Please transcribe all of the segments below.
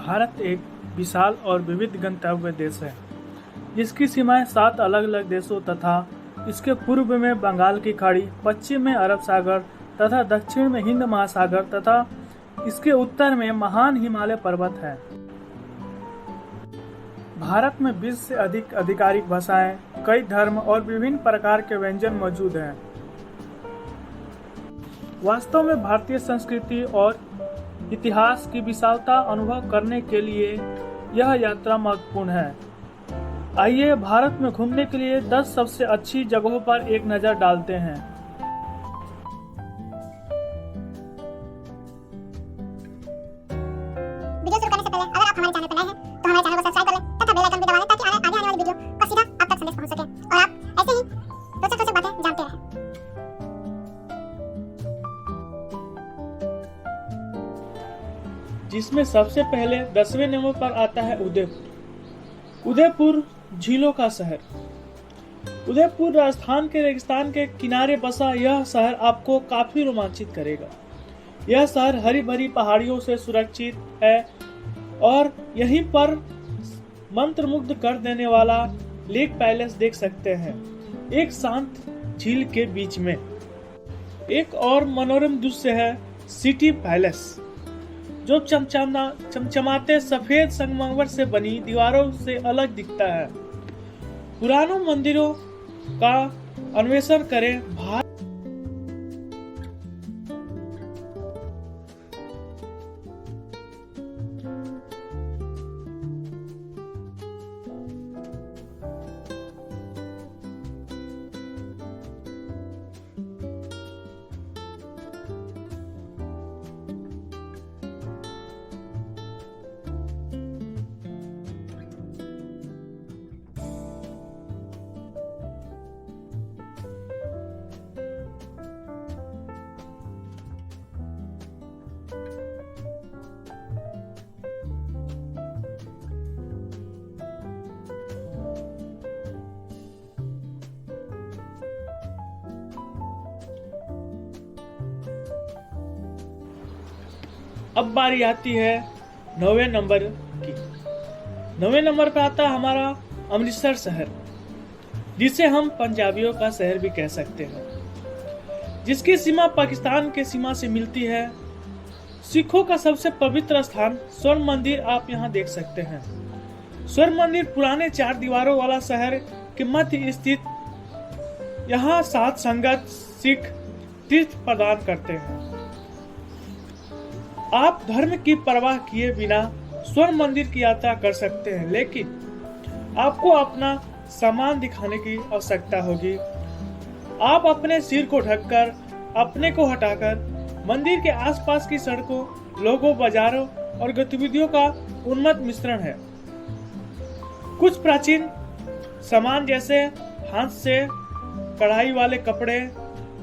भारत एक विशाल और विविध गंतव्य देश है, जिसकी सीमाएं 7 अलग अलग देशों तथा इसके पूर्व में बंगाल की खाड़ी, पश्चिम में अरब सागर तथा दक्षिण में हिंद महासागर तथा इसके उत्तर में महान हिमालय पर्वत है। भारत में 20 से अधिक आधिकारिक भाषाएं, कई धर्म और विभिन्न प्रकार के व्यंजन मौजूद हैं। वास्तव में भारतीय संस्कृति और इतिहास की विशालता अनुभव करने के लिए यह यात्रा महत्वपूर्ण है। आइए भारत में घूमने के लिए 10 सबसे अच्छी जगहों पर एक नज़र डालते हैं। वीडियो शुरू करने से पहले अगर आप हमारे चैनल पर नए हैं तो हमारे चैनल को सब्सक्राइब कर लें तथा बेल आइकन भी दबा लें ताकि आगे आने वाली वीडियो का सीधा आप तक संदेश पहुंच सके और आप ऐसे ही रोचक बातें जानते रहें। जिसमें सबसे पहले 10वें नंबर पर आता है उदयपुर। उदयपुर झीलों का शहर। उदयपुर राजस्थान के रेगिस्तान के किनारे बसा यह शहर आपको काफी रोमांचित करेगा। यह शहर हरी भरी पहाड़ियों से सुरक्षित है और यहीं पर मंत्रमुग्ध कर देने वाला लेक पैलेस देख सकते हैं, एक शांत झील के बीच में। एक और मनोरम दृश्य है सिटी पैलेस, जो चमचमाते सफेद संगमरमर से बनी दीवारों से अलग दिखता है। पुरानों मंदिरों का अन्वेषण करें। अब बारी आती है 9वें नंबर की। 9वें नंबर पर आता है हमारा अमृतसर शहर, जिसे हम पंजाबियों का शहर भी कह सकते हैं, जिसकी सीमा पाकिस्तान के सीमा से मिलती है। सिखों का सबसे पवित्र स्थान स्वर्ण मंदिर आप यहाँ देख सकते हैं। स्वर्ण मंदिर पुराने 4 दीवारों वाला शहर के मध्य स्थित यहाँ सात संगत सिख तीर्थ प्रदान करते हैं। आप धर्म की परवाह किए बिना स्वर्ण मंदिर की यात्रा कर सकते हैं, लेकिन आपको अपना सामान दिखाने की आवश्यकता होगी। आप अपने सिर को ढककर, अपने को हटाकर मंदिर के आसपास की सड़कों, लोगों, बाजारों और गतिविधियों का उन्मत्त मिश्रण है। कुछ प्राचीन सामान जैसे हाथ से कढ़ाई वाले कपड़े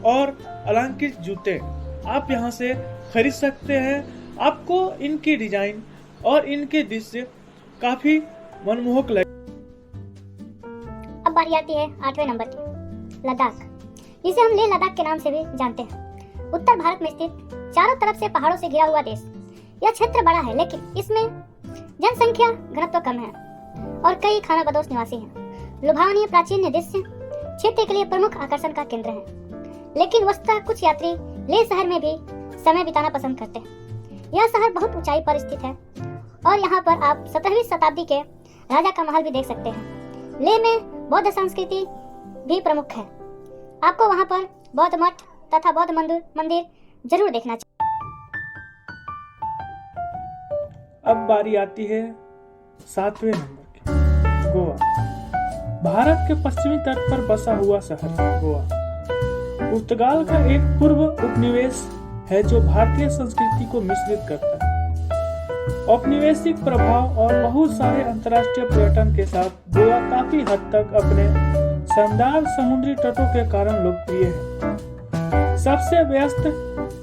और अलंकृत जूते आप यहाँ से खरीद सकते हैं। आपको इनकी डिजाइन और इनके दृश्य काफी मनमोहक लगे। अब बारी आती है 8वें नंबर की, लद्दाख, जिसे हम लेह लद्दाख के नाम से भी जानते हैं। उत्तर भारत में स्थित चारों तरफ से पहाड़ों से घिरा हुआ देश। यह क्षेत्र बड़ा है, लेकिन इसमें जनसंख्या घनत्व कम है और कई खानाबदोश निवासी हैं। लुभावनीय प्राचीन दृश्य क्षेत्र के लिए प्रमुख आकर्षण का केंद्र है, लेकिन वस्तुतः कुछ यात्री लेह शहर में भी समय बिताना पसंद करते हैं। यह शहर बहुत ऊंचाई पर स्थित है और यहाँ पर आप 17वीं शताब्दी के राजा का महल भी देख सकते हैं। लेह में बौद्ध संस्कृति भी प्रमुख है। आपको वहाँ पर बौद्ध मठ तथा बौद्ध मंदिर जरूर देखना चाहिए। अब बारी आती है 7वें नंबर की, गोवा। भारत के पश्चिमी तट पर बसा हुआ शहर गोवा पुर्तगाल का एक पूर्व उपनिवेश है, जो भारतीय संस्कृति को मिश्रित करता है। औपनिवेशिक प्रभाव और बहुत सारे अंतर्राष्ट्रीय पर्यटन के साथ गोवा काफी हद तक अपने शानदार समुद्री तटों के कारण लोकप्रिय है। सबसे व्यस्त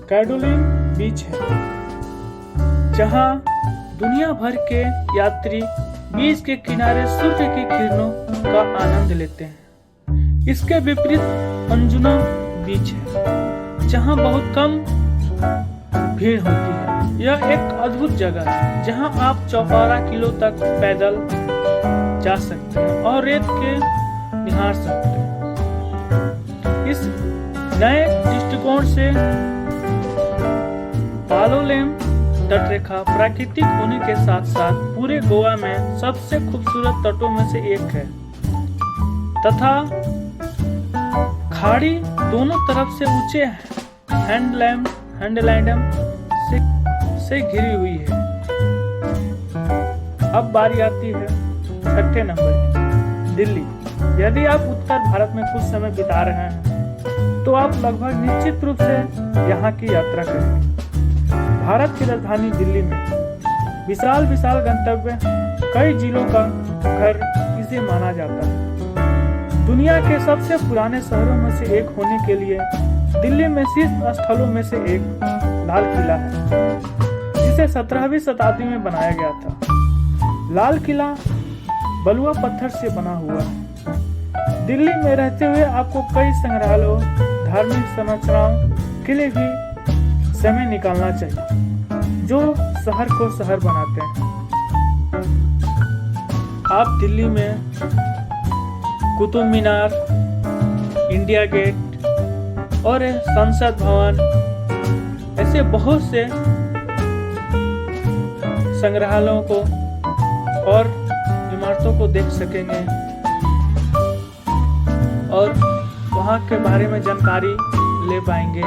कैडोलिन बीच है, जहां दुनिया भर के यात्री बीच के किनारे सूर्य की किरणों का आनंद लेते हैं। इसके विपरीत अंजुना बीच है, जहां बहुत कम भीड़ होती है। यह एक अद्भुत जगह है जहां आप 14 किलो तक पैदल जा सकते हैं और रेत के निहार सकते हैं। इस नए दृष्टिकोण से पालोलेम तटरेखा प्राकृतिक होने के साथ साथ पूरे गोवा में सबसे खूबसूरत तटों में से एक है तथा खाड़ी दोनों तरफ से ऊंचे हैंडलैंड से घिरी हुई है। अब बारी आती है छठे नंबर की, दिल्ली। यदि आप उत्तर भारत में कुछ समय बिता रहे हैं तो आप लगभग निश्चित रूप से यहाँ की यात्रा करेंगे। भारत की राजधानी दिल्ली में विशाल गंतव्य कई जिलों का घर इसे माना जाता है। दुनिया के सबसे पुराने शहरों में से एक होने के लिए दिल्ली में शीर्ष स्थलों में से एक लाल किला है, जिसे 17वीं शताब्दी में बनाया गया था। लाल किला बलुआ पत्थर से बना हुआ है। दिल्ली में रहते हुए आपको कई संग्रहालयों, धार्मिक संरचनाओं के लिए भी समय निकालना चाहिए, जो शहर को शहर बनाते हैं। आप दिल्ली में कुतुब मीनार, इंडिया गेट और संसद भवन ऐसे बहुत से संग्रहालयों को और इमारतों को देख सकेंगे और वहां के बारे में जानकारी ले पाएंगे।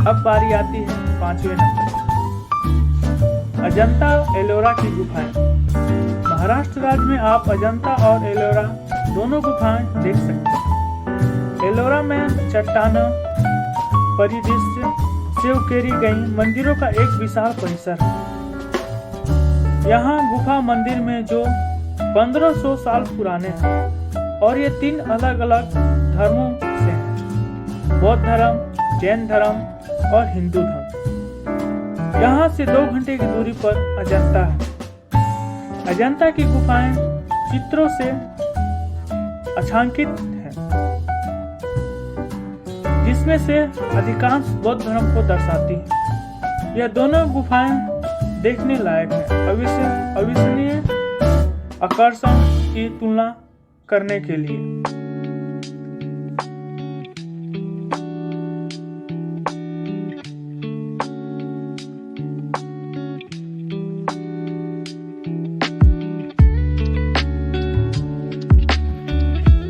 अब बारी आती है 5वें नंबर, अजंता एलोरा की गुफाएं। महाराष्ट्र राज्य में आप अजंता और एलोरा दोनों गुफाएं देख सकते हैं। एलोरा में चट्टानों परिदृश्य से उकेरी गई मंदिरों का एक विशाल परिसर है। यहाँ गुफा मंदिर में जो 1500 साल पुराने हैं और ये 3 अलग अलग धर्मों से हैं, बौद्ध धर्म, जैन धर्म और हिंदू धर्म। यहाँ से 2 घंटे की दूरी पर अजंता है। अजंता की गुफाएं चित्रों से आच्छादित हैं, जिसमें से अधिकांश बौद्ध धर्म को दर्शाती है। यह दोनों गुफाएं देखने लायक हैं, अविश्वसनीय आकर्षण की तुलना करने के लिए।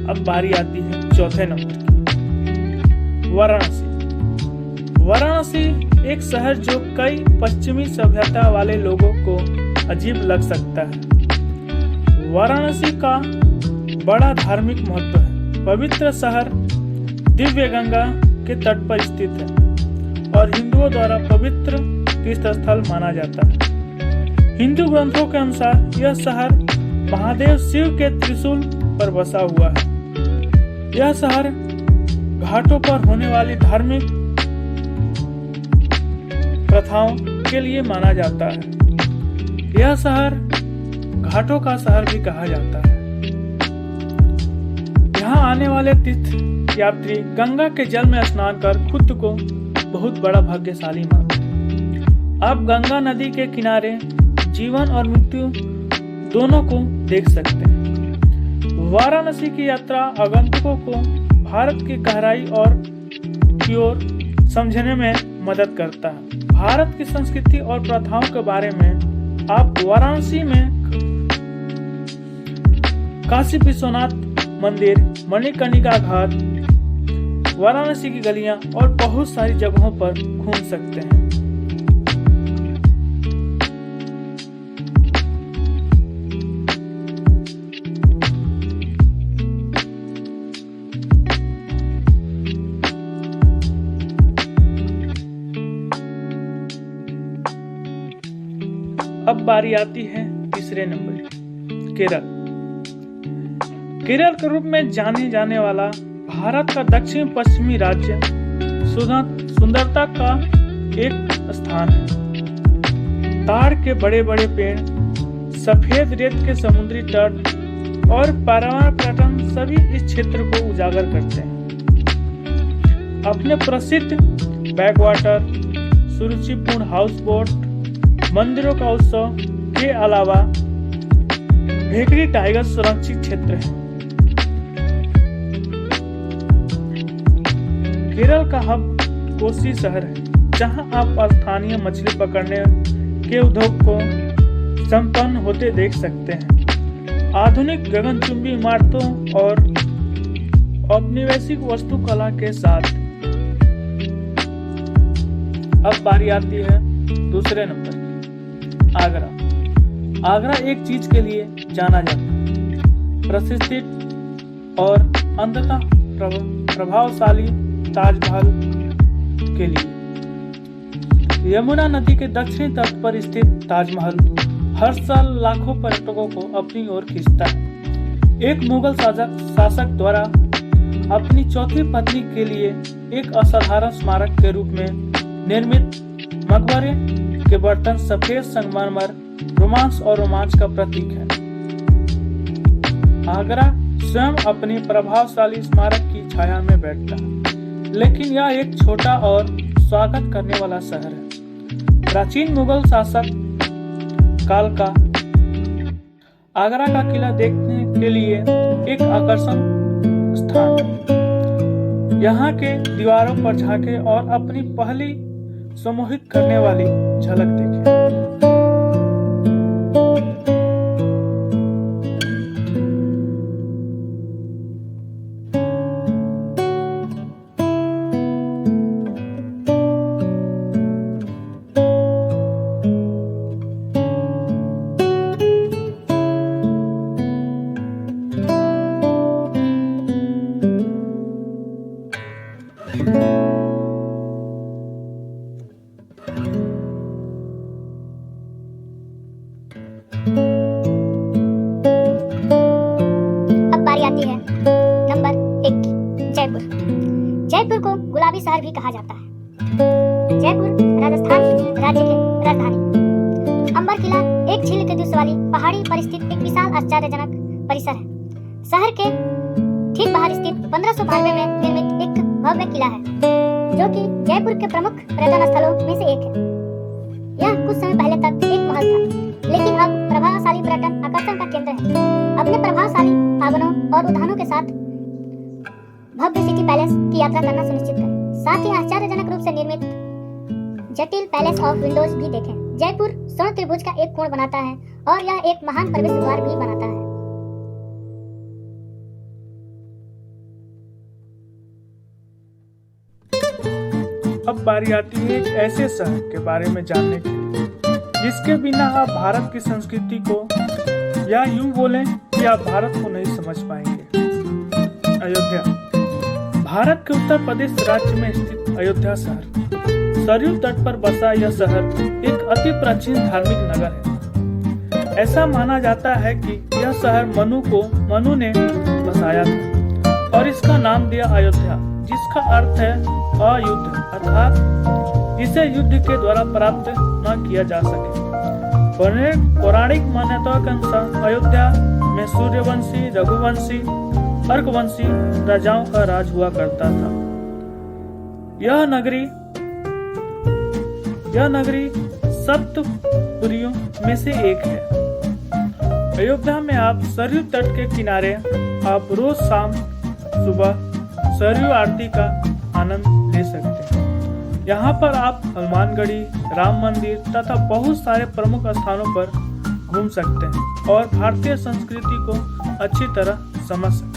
अब बारी आती है चौथे नंबर की, वाराणसी। वाराणसी एक शहर जो कई पश्चिमी सभ्यता वाले लोगों को अजीब लग सकता है। वाराणसी का बड़ा धार्मिक महत्व है। पवित्र शहर दिव्य गंगा के तट पर स्थित है और हिंदुओं द्वारा पवित्र तीर्थ स्थल माना जाता है। हिंदू ग्रंथों के अनुसार यह शहर महादेव शिव के त्रिशूल पर बसा हुआ है। यह शहर घाटों पर होने वाली धार्मिक प्रथाओं के लिए माना जाता है। यह शहर घाटों का शहर भी कहा जाता है। यहाँ आने वाले तीर्थ यात्री गंगा के जल में स्नान कर खुद को बहुत बड़ा भाग्यशाली मानते हैं। आप गंगा नदी के किनारे जीवन और मृत्यु दोनों को देख सकते हैं। वाराणसी की यात्रा आगंतुकों को भारत की गहराई और की ओर समझने में मदद करता है। भारत की संस्कृति और प्रथाओं के बारे में आप वाराणसी में काशी विश्वनाथ मंदिर, मणिकर्णिका घाट, वाराणसी की गलियां और बहुत सारी जगहों पर घूम सकते हैं। अब बारी आती है तीसरे नंबर की, केरल। केरल के रूप में जाने जाने वाला भारत का दक्षिण पश्चिमी राज्य सुंदरता का एक स्थान है। ताड़ के बड़े बड़े पेड़, सफेद रेत के समुद्री तट और पारंपरिक पर्यटन सभी इस क्षेत्र को उजागर करते हैं। अपने प्रसिद्ध बैकवाटर, सुरुचिपूर्ण हाउस बोट, मंदिरों का उत्सव के अलावा भेकरी टाइगर सुरक्षित क्षेत्र है। केरल का हब कोसी शहर है, जहां आप स्थानीय मछली पकड़ने के उद्योग को संपन्न होते देख सकते हैं। आधुनिक गगनचुंबी इमारतों और औपनिवेशिक वास्तुकला के साथ। अब बारी आती है दूसरे नंबर की, आगरा। आगरा एक चीज के लिए जाना जाता है, प्रसिद्ध और अंततः प्रभावशाली ताजमहल के लिए। यमुना नदी के दक्षिणी तट पर स्थित ताजमहल हर साल लाखों पर्यटकों को अपनी ओर खींचता है। एक मुगल शासक द्वारा अपनी चौथी पत्नी के लिए एक असाधारण स्मारक के रूप में निर्मित मकबरे के बर्तन सफेद संगमरमर रोमांस और रोमांच का प्रतीक है। आगरा स्वयं अपनी प्रभावशाली स्मारक की छाया में बैठता है, लेकिन यह एक छोटा और स्वागत करने वाला शहर है। प्राचीन मुगल शासक काल का आगरा का किला देखने के लिए एक आकर्षण स्थान है। यहाँ के दीवारों पर झांके और अपनी पहली सम्मोहित करने वाली झलक देखें। जयपुर को गुलाबी शहर भी कहा जाता है। जयपुर राजस्थान राज्य की राजधानी। अंबर किला एक झील के दृश्य वाली पहाड़ी पर स्थित एक विशाल आश्चर्यजनक परिसर है। शहर के ठीक बाहर स्थित 1592 में निर्मित एक भव्य किला है, जो कि जयपुर के प्रमुख पर्यटन स्थलों में से एक है। यह कुछ समय पहले तक एक महल था, लेकिन अब प्रभावशाली पर्यटन आकर्षण का केंद्र है। अपने प्रभावशाली आंगनों और उद्यानों के साथ भव्य सिटी पैलेस की यात्रा करना सुनिश्चित करें। साथ ही आश्चर्यजनक रूप से निर्मित जटिल पैलेस ऑफ विंडोज भी देखें। जयपुर स्वर्ण त्रिभुज का एक कोण बनाता है और यह एक महान प्रवेश द्वार भी बनाता है। अब बारी आती है एक ऐसे शहर के बारे में जानने की जिसके बिना आप भारत की संस्कृति को, या यूं बोलें कि आप भारत को नहीं समझ पाएंगे। अयोध्या। भारत के उत्तर प्रदेश राज्य में स्थित अयोध्या शहर, सरयू तट पर बसा यह शहर एक अति प्राचीन धार्मिक नगर है। ऐसा माना जाता है कि यह शहर मनु ने बसाया था और इसका नाम दिया अयोध्या, जिसका अर्थ है अयुद्ध, अर्थात जिसे युद्ध के द्वारा प्राप्त न किया जा सके। पौराणिक मान्यताओं के अनुसार अयोध्या में सूर्यवंशी, रघुवंशी, अर्कवंशी राजाओं का राज हुआ करता था। यह नगरी सप्तपुरियों में से एक है। अयोध्या में आप सरयू तट के किनारे आप रोज शाम सुबह सरयू आरती का आनंद ले सकते हैं। यहाँ पर आप हनुमानगढ़ी, राम मंदिर तथा बहुत सारे प्रमुख स्थानों पर घूम सकते हैं और भारतीय संस्कृति को अच्छी तरह समझ सकते हैं।